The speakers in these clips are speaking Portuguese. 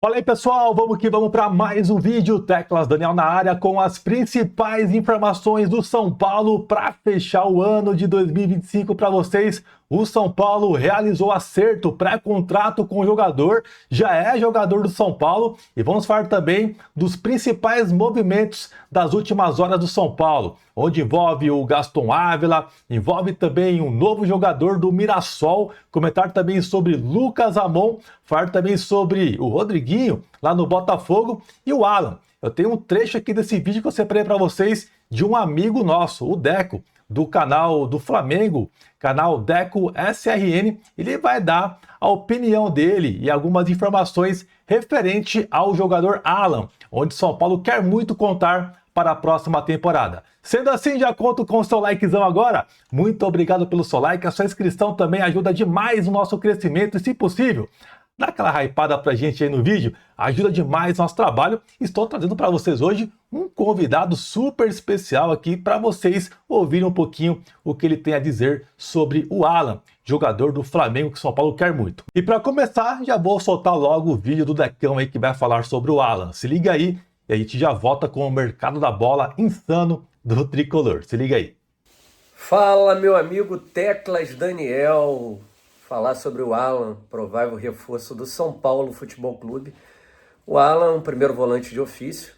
Fala aí pessoal, vamos que vamos para mais um vídeo, Teclas Daniel na área com as principais informações do São Paulo para fechar o ano de 2025 para vocês. O São Paulo realizou acerto pré-contrato com o jogador, já é jogador do São Paulo e vamos falar também dos principais movimentos das últimas horas do São Paulo, onde envolve o Gaston Ávila, envolve também um novo jogador do Mirassol, comentar também sobre Lucas Ramon, falar também sobre o Rodriguinho lá no Botafogo e o Alan. Eu tenho um trecho aqui desse vídeo que eu separei para vocês de um amigo nosso, o Deco, do canal do Flamengo, canal Deco SRN. Ele vai dar a opinião dele e algumas informações referente ao jogador Alan, onde São Paulo quer muito contar para a próxima temporada. Sendo assim, já conto com o seu likezão agora. Muito obrigado pelo seu like, a sua inscrição também ajuda demais no nosso crescimento e, se possível, dá aquela hypada pra gente aí no vídeo, ajuda demais o nosso trabalho. Estou trazendo para vocês hoje um convidado super especial aqui para vocês ouvirem um pouquinho o que ele tem a dizer sobre o Alan, jogador do Flamengo que São Paulo quer muito. E para começar, já vou soltar logo o vídeo do Decão aí que vai falar sobre o Alan. Se liga aí e a gente já volta com o mercado da bola insano do Tricolor. Se liga aí. Fala, meu amigo Teclas Daniel. Falar sobre o Alan, provável reforço do São Paulo Futebol Clube. O Alan, um primeiro volante de ofício,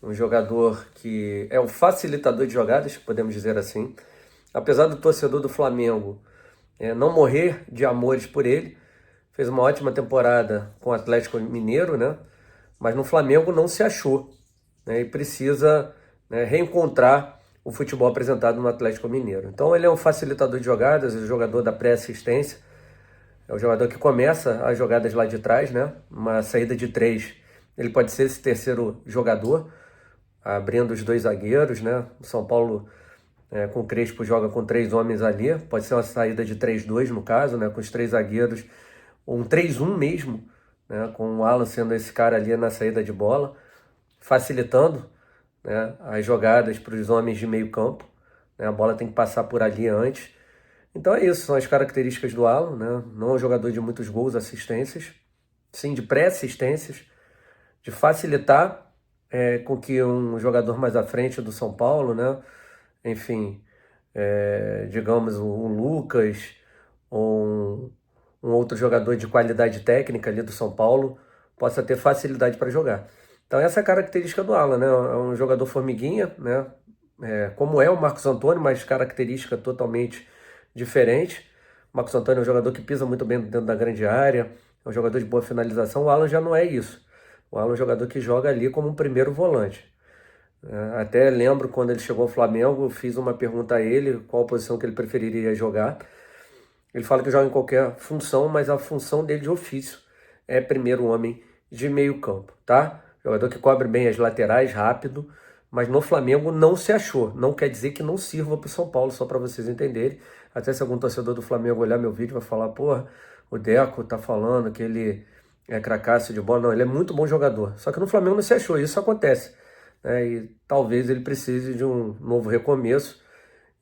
um jogador que é um facilitador de jogadas, podemos dizer assim. Apesar do torcedor do Flamengo não morrer de amores por ele, fez uma ótima temporada com o Atlético Mineiro, né? Mas no Flamengo não se achou, né? E precisa reencontrar o futebol apresentado no Atlético Mineiro. Então ele é um facilitador de jogadas, é o jogador da pré-assistência, é o jogador que começa as jogadas lá de trás, né? Uma saída de três, ele pode ser esse terceiro jogador, abrindo os dois zagueiros, né? O São Paulo com o Crespo joga com três homens ali, pode ser uma saída de 3-2 no caso, né? Com os três zagueiros, ou um 3-1 mesmo, né? Com o Alan sendo esse cara ali na saída de bola, facilitando, né, as jogadas para os homens de meio campo, né, a bola tem que passar por ali antes. Então é isso, são as características do Alan, né, não é um jogador de muitos gols, assistências, sim de pré-assistências, de facilitar com que um jogador mais à frente do São Paulo, né, enfim, digamos um Lucas, ou um outro jogador de qualidade técnica ali do São Paulo, possa ter facilidade para jogar. Então essa é a característica do Alan, né? É um jogador formiguinha, né? Como é o Marcos Antônio, mas característica totalmente diferente. O Marcos Antônio é um jogador que pisa muito bem dentro da grande área, é um jogador de boa finalização. O Alan já não é isso. O Alan é um jogador que joga ali como um primeiro volante. Até lembro quando ele chegou ao Flamengo, fiz uma pergunta a ele, qual a posição que ele preferiria jogar. Ele fala que joga em qualquer função, mas a função dele de ofício é primeiro homem de meio campo, tá? Jogador que cobre bem as laterais, rápido, mas no Flamengo não se achou. Não quer dizer que não sirva para o São Paulo, só para vocês entenderem. Até se algum torcedor do Flamengo olhar meu vídeo vai falar, porra, o Deco tá falando que ele é cracaço de bola. Não, ele é muito bom jogador. Só que no Flamengo não se achou, isso acontece, né? E talvez ele precise de um novo recomeço,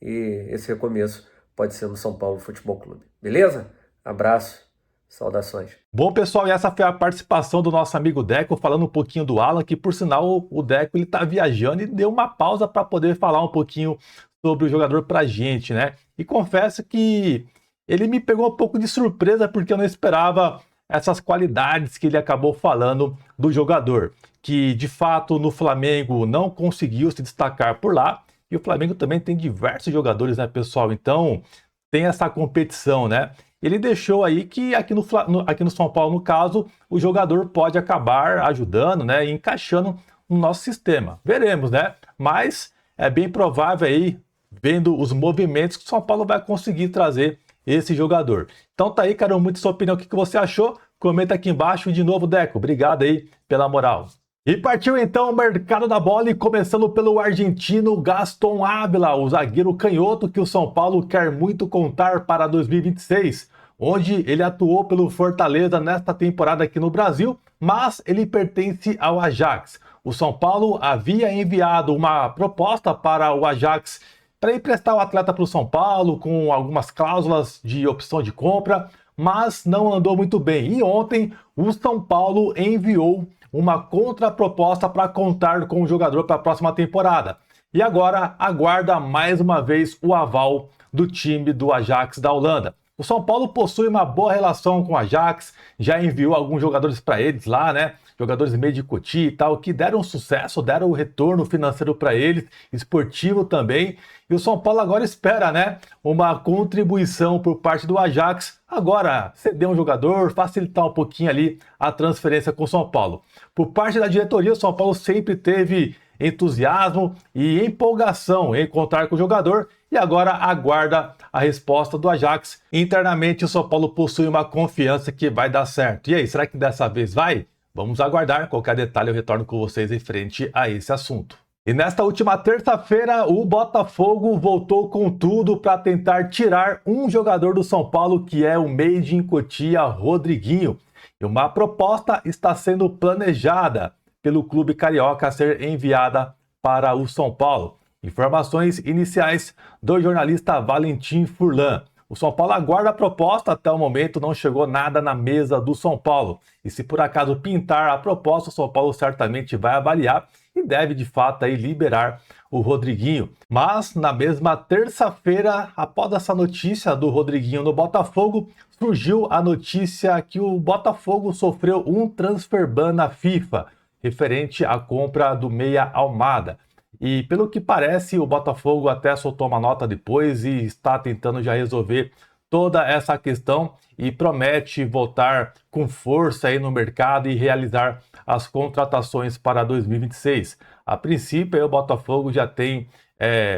e esse recomeço pode ser no São Paulo Futebol Clube. Beleza? Abraço. Saudações. Bom, pessoal, e essa foi a participação do nosso amigo Deco, falando um pouquinho do Alan, que por sinal o Deco ele tá viajando e deu uma pausa para poder falar um pouquinho sobre o jogador pra gente, né? E confesso que ele me pegou um pouco de surpresa porque eu não esperava essas qualidades que ele acabou falando do jogador, que de fato no Flamengo não conseguiu se destacar por lá, e o Flamengo também tem diversos jogadores, né, pessoal? Então tem essa competição, né? Ele deixou aí que aqui no São Paulo, no caso, o jogador pode acabar ajudando, né, e encaixando no nosso sistema. Veremos, né? Mas é bem provável aí, vendo os movimentos, que o São Paulo vai conseguir trazer esse jogador. Então tá aí, cara, muito sua opinião. O que você achou? Comenta aqui embaixo. E de novo, Deco, obrigado aí pela moral. E partiu então o mercado da bola, e começando pelo argentino Gaston Ávila, o zagueiro canhoto que o São Paulo quer muito contar para 2026, onde ele atuou pelo Fortaleza nesta temporada aqui no Brasil, mas ele pertence ao Ajax. O São Paulo havia enviado uma proposta para o Ajax para emprestar o atleta para o São Paulo, com algumas cláusulas de opção de compra, mas não andou muito bem. E ontem o São Paulo enviou uma contraproposta para contar com o jogador para a próxima temporada. E agora aguarda mais uma vez o aval do time do Ajax da Holanda. O São Paulo possui uma boa relação com o Ajax, já enviou alguns jogadores para eles lá, né? Jogadores meio de Cotia e tal, que deram sucesso, deram o retorno financeiro para eles, esportivo também. E o São Paulo agora espera, né? Uma contribuição por parte do Ajax. Agora, ceder um jogador, facilitar um pouquinho ali a transferência com o São Paulo. Por parte da diretoria, o São Paulo sempre teve entusiasmo e empolgação em encontrar com o jogador e agora aguarda a resposta do Ajax. Internamente, o São Paulo possui uma confiança que vai dar certo. E aí, será que dessa vez vai? Vamos aguardar. Qualquer detalhe eu retorno com vocês em frente a esse assunto. E nesta última terça-feira, o Botafogo voltou com tudo para tentar tirar um jogador do São Paulo, que é o Made in Cotia, Rodriguinho. E uma proposta está sendo planejada pelo clube carioca a ser enviada para o São Paulo. Informações iniciais do jornalista Valentim Furlan. O São Paulo aguarda a proposta, até o momento não chegou nada na mesa do São Paulo. E se por acaso pintar a proposta, o São Paulo certamente vai avaliar e deve de fato aí liberar o Rodriguinho. Mas na mesma terça-feira, após essa notícia do Rodriguinho no Botafogo, surgiu a notícia que o Botafogo sofreu um transfer ban na FIFA, referente à compra do meia Almada. E pelo que parece, o Botafogo até soltou uma nota depois e está tentando já resolver toda essa questão e promete voltar com força aí no mercado e realizar as contratações para 2026. A princípio, aí, o Botafogo já tem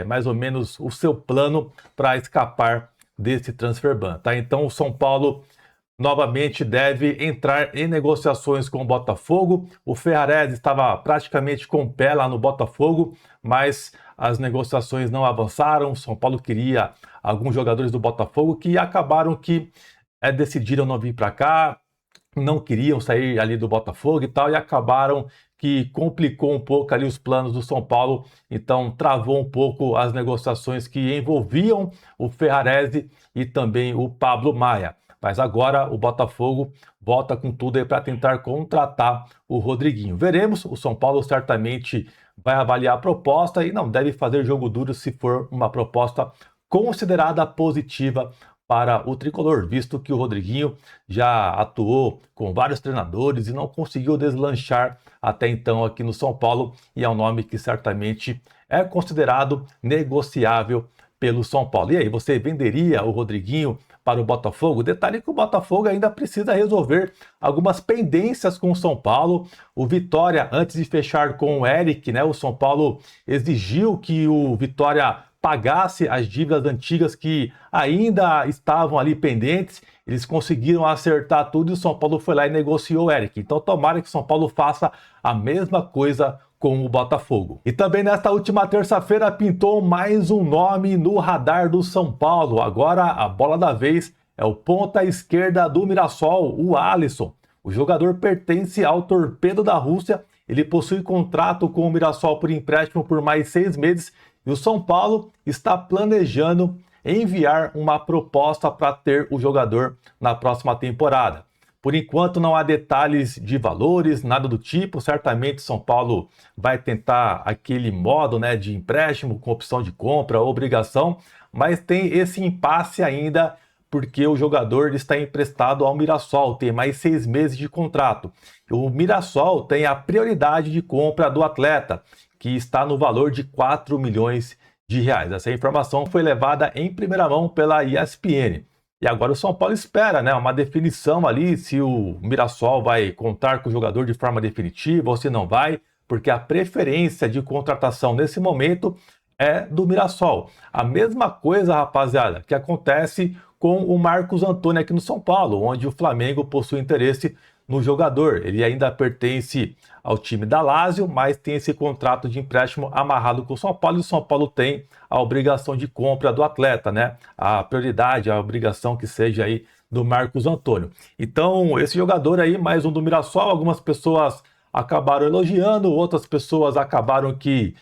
mais ou menos o seu plano para escapar desse transfer ban, tá? Então o São Paulo novamente deve entrar em negociações com o Botafogo. O Ferrarese estava praticamente com o pé lá no Botafogo, mas as negociações não avançaram. O São Paulo queria alguns jogadores do Botafogo que acabaram que decidiram não vir para cá, não queriam sair ali do Botafogo e tal, e acabaram que complicou um pouco ali os planos do São Paulo, então travou um pouco as negociações que envolviam o Ferrarese e também o Pablo Maia. Mas agora o Botafogo volta com tudo aí para tentar contratar o Rodriguinho. Veremos, o São Paulo certamente vai avaliar a proposta e não deve fazer jogo duro se for uma proposta considerada positiva para o tricolor, visto que o Rodriguinho já atuou com vários treinadores e não conseguiu deslanchar até então aqui no São Paulo, e é um nome que certamente é considerado negociável pelo São Paulo. E aí, você venderia o Rodriguinho para o Botafogo? Detalhe que o Botafogo ainda precisa resolver algumas pendências com o São Paulo. O Vitória, antes de fechar com o Eric, né, o São Paulo exigiu que o Vitória pagasse as dívidas antigas que ainda estavam ali pendentes. Eles conseguiram acertar tudo e o São Paulo foi lá e negociou o Eric. Então tomara que o São Paulo faça a mesma coisa com o Botafogo. E também nesta última terça-feira pintou mais um nome no radar do São Paulo. Agora a bola da vez é o ponta esquerda do Mirassol, o Alisson. O jogador pertence ao Torpedo da Rússia. Ele possui contrato com o Mirassol por empréstimo por mais 6 meses. E o São Paulo está planejando enviar uma proposta para ter o jogador na próxima temporada. Por enquanto não há detalhes de valores, nada do tipo. Certamente São Paulo vai tentar aquele modo, né, de empréstimo com opção de compra, obrigação, mas tem esse impasse ainda porque o jogador está emprestado ao Mirassol, tem mais 6 meses de contrato. O Mirassol tem a prioridade de compra do atleta, que está no valor de 4 milhões de reais. Essa informação foi levada em primeira mão pela ESPN. E agora o São Paulo espera, né, uma definição ali se o Mirassol vai contar com o jogador de forma definitiva ou se não vai, porque a preferência de contratação nesse momento é do Mirassol. A mesma coisa, rapaziada, que acontece com o Marcos Antônio aqui no São Paulo, onde o Flamengo possui interesse no jogador. Ele ainda pertence ao time da Lazio, mas tem esse contrato de empréstimo amarrado com o São Paulo, e o São Paulo tem a obrigação de compra do atleta, né? A prioridade, a obrigação que seja aí do Marcos Antônio. Então, esse jogador aí, mais um do Mirassol, algumas pessoas acabaram elogiando, outras pessoas acabaram que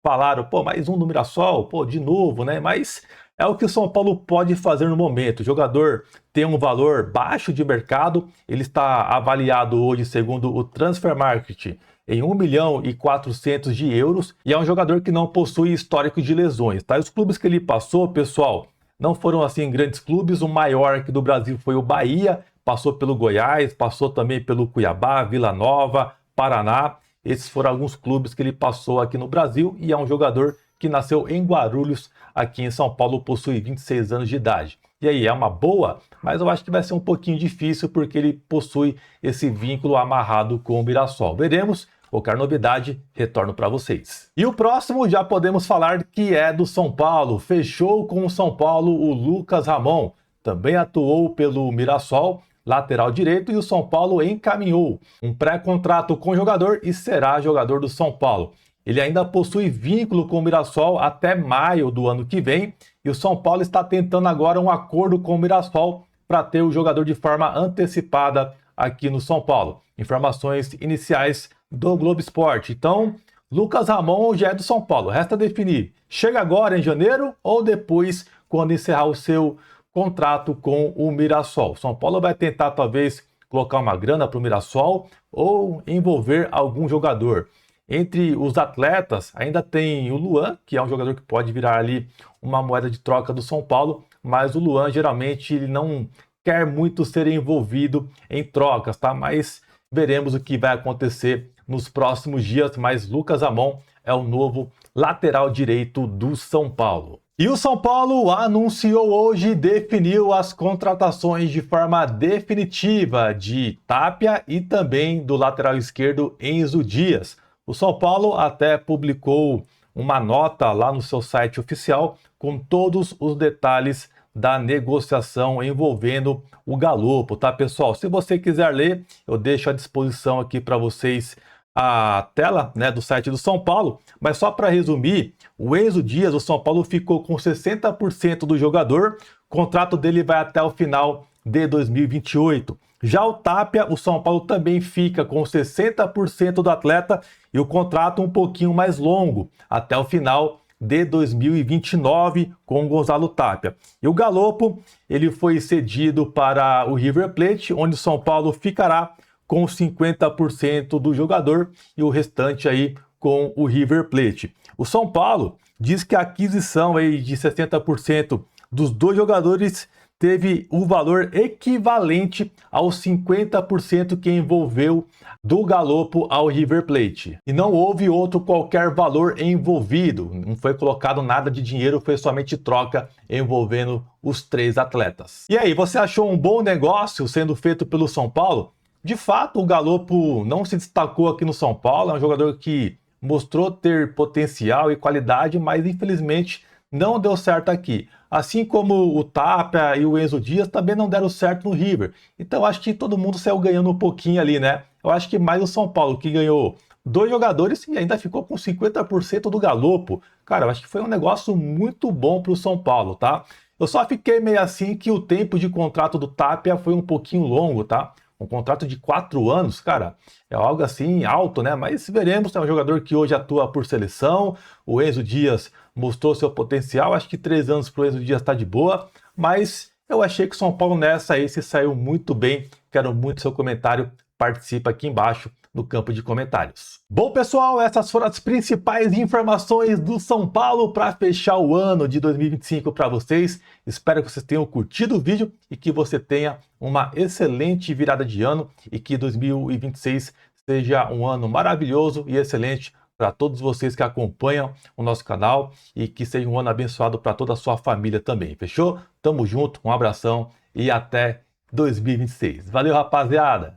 falaram, pô, mais um do Mirassol, pô, de novo, né? Mas É o que o São Paulo pode fazer no momento. O jogador tem um valor baixo de mercado, ele está avaliado hoje, segundo o Transfer Market, em 1.400.000 de euros, e é um jogador que não possui histórico de lesões, tá? Os clubes que ele passou, pessoal, não foram assim grandes clubes. O maior aqui do Brasil foi o Bahia, passou pelo Goiás, passou também pelo Cuiabá, Vila Nova, Paraná. Esses foram alguns clubes que ele passou aqui no Brasil, e é um jogador que nasceu em Guarulhos, aqui em São Paulo, possui 26 anos de idade. E aí, é uma boa, mas eu acho que vai ser um pouquinho difícil porque ele possui esse vínculo amarrado com o Mirassol. Veremos. Qualquer novidade, retorno para vocês. E o próximo já podemos falar que é do São Paulo. Fechou com o São Paulo o Lucas Ramon. Também atuou pelo Mirassol, lateral direito, e o São Paulo encaminhou um pré-contrato com o jogador e será jogador do São Paulo. Ele ainda possui vínculo com o Mirassol até maio do ano que vem, e o São Paulo está tentando agora um acordo com o Mirassol para ter o jogador de forma antecipada aqui no São Paulo. Informações iniciais do Globo Esporte. Então, Lucas Ramon já é do São Paulo. Resta definir, chega agora em janeiro ou depois, quando encerrar o seu contrato com o Mirassol. São Paulo vai tentar talvez colocar uma grana para o Mirassol ou envolver algum jogador. Entre os atletas, ainda tem o Luan, que é um jogador que pode virar ali uma moeda de troca do São Paulo, mas o Luan geralmente ele não quer muito ser envolvido em trocas, tá? Mas veremos o que vai acontecer nos próximos dias, mas Lucas Ramon é o novo lateral direito do São Paulo. E o São Paulo anunciou hoje e definiu as contratações de forma definitiva de Tapia e também do lateral esquerdo Enzo Dias. O São Paulo até publicou uma nota lá no seu site oficial com todos os detalhes da negociação envolvendo o Galopo, tá, pessoal? Se você quiser ler, eu deixo à disposição aqui para vocês a tela, né, do site do São Paulo, mas só para resumir, o Enzo Dias, o São Paulo ficou com 60% do jogador, o contrato dele vai até o final de 2028. Já o Tapia, o São Paulo também fica com 60% do atleta e o contrato um pouquinho mais longo, até o final de 2029 com o Gonzalo Tapia. E o Galopo, ele foi cedido para o River Plate, onde o São Paulo ficará com 50% do jogador e o restante aí com o River Plate. O São Paulo diz que a aquisição aí de 60% dos dois jogadores teve o valor equivalente aos 50% que envolveu do Galopo ao River Plate. E não houve outro qualquer valor envolvido, não foi colocado nada de dinheiro, foi somente troca envolvendo os três atletas. E aí, você achou um bom negócio sendo feito pelo São Paulo? De fato, o Galopo não se destacou aqui no São Paulo, é um jogador que mostrou ter potencial e qualidade, mas infelizmente não deu certo aqui. Assim como o Tapia e o Enzo Dias também não deram certo no River. Então acho que todo mundo saiu ganhando um pouquinho ali, né? Eu acho que mais o São Paulo, que ganhou dois jogadores e ainda ficou com 50% do Galopo. Cara, eu acho que foi um negócio muito bom para o São Paulo, tá? Eu só fiquei meio assim que o tempo de contrato do Tapia foi um pouquinho longo, tá? Um contrato de 4 anos, cara, é algo assim alto, né? Mas veremos, é um jogador que hoje atua por seleção. O Enzo Dias mostrou seu potencial, acho que 3 anos para o Enzo Dias está de boa, mas eu achei que o São Paulo nessa aí se saiu muito bem. Quero muito seu comentário, participa aqui embaixo no campo de comentários. Bom, pessoal, essas foram as principais informações do São Paulo para fechar o ano de 2025 para vocês. Espero que vocês tenham curtido o vídeo e que você tenha uma excelente virada de ano e que 2026 seja um ano maravilhoso e excelente para todos vocês que acompanham o nosso canal e que seja um ano abençoado para toda a sua família também. Fechou? Tamo junto, um abração e até 2026. Valeu, rapaziada!